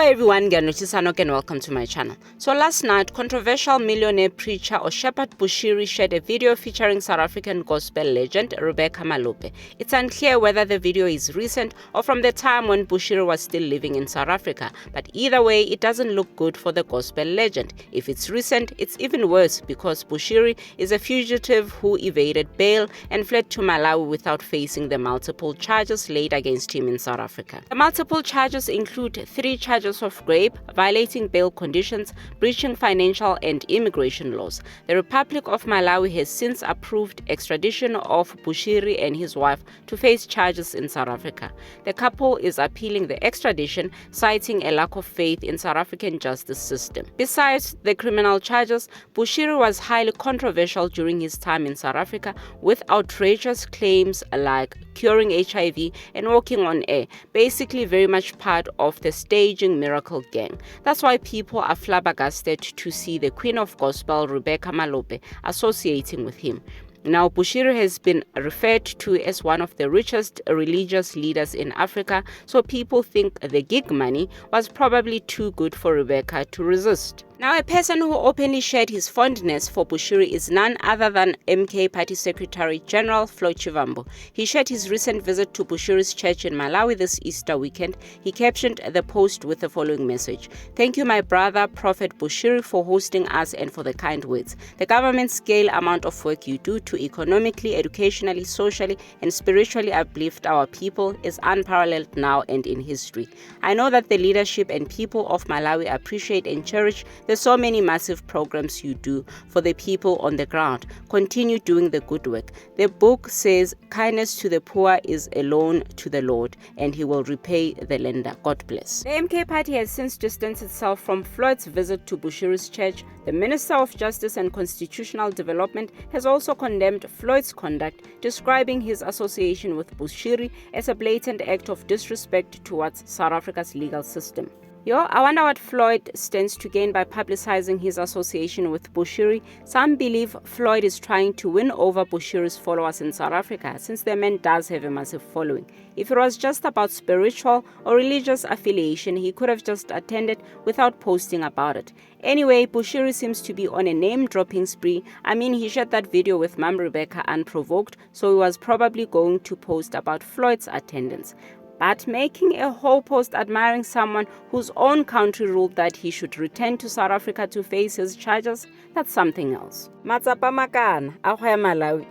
Hi everyone, Sanok and welcome to my channel. So last night, controversial millionaire preacher Shepherd Bushiri shared a video featuring South African gospel legend Rebecca Malope. It's unclear whether the video is recent or from the time when Bushiri was still living in South Africa, but either way, it doesn't look good for the gospel legend. If it's recent, it's even worse because Bushiri is a fugitive who evaded bail and fled to Malawi without facing the multiple charges laid against him in South Africa. The multiple charges include 3 charges of rape, violating bail conditions, breaching financial and immigration laws. The Republic of Malawi has since approved extradition of Bushiri and his wife to face charges in South Africa. The couple is appealing the extradition, citing a lack of faith in South African justice system. Besides the criminal charges, Bushiri was highly controversial during his time in South Africa with outrageous claims like curing HIV and walking on air, basically very much part of the staging miracle gang. That's why people are flabbergasted to see the Queen of Gospel, Rebecca Malope, associating with him. Now, Bushiri has been referred to as one of the richest religious leaders in Africa, so people think the gig money was probably too good for Rebecca to resist. Now, a person who openly shared his fondness for Bushiri is none other than MK Party Secretary General Floyd Shivambu. He shared his recent visit to Bushiri's church in Malawi this Easter weekend. He captioned the post with the following message: "Thank you, my brother, Prophet Bushiri, for hosting us and for the kind words. The government scale amount of work you do to economically, educationally, socially, and spiritually uplift our people is unparalleled now and in history. I know that the leadership and people of Malawi appreciate and cherish there's so many massive programs you do for the people on the ground. Continue doing the good work. The book says kindness to the poor is a loan to the Lord, and he will repay the lender. God bless." The MK Party has since distanced itself from Floyd's visit to Bushiri's church. The Minister of Justice and Constitutional Development has also condemned Floyd's conduct, describing his association with Bushiri as a blatant act of disrespect towards South Africa's legal system. I wonder what Floyd stands to gain by publicizing his association with Bushiri. Some believe Floyd is trying to win over Bushiri's followers in South Africa, since the man does have a massive following. If it was just about spiritual or religious affiliation, he could have just attended without posting about it. Anyway, Bushiri seems to be on a name-dropping spree. I mean, he shared that video with Mom Rebecca unprovoked, so he was probably going to post about Floyd's attendance. But making a whole post admiring someone whose own country ruled that he should return to South Africa to face his charges, that's something else. Matsapa makana, ahoya Malawi.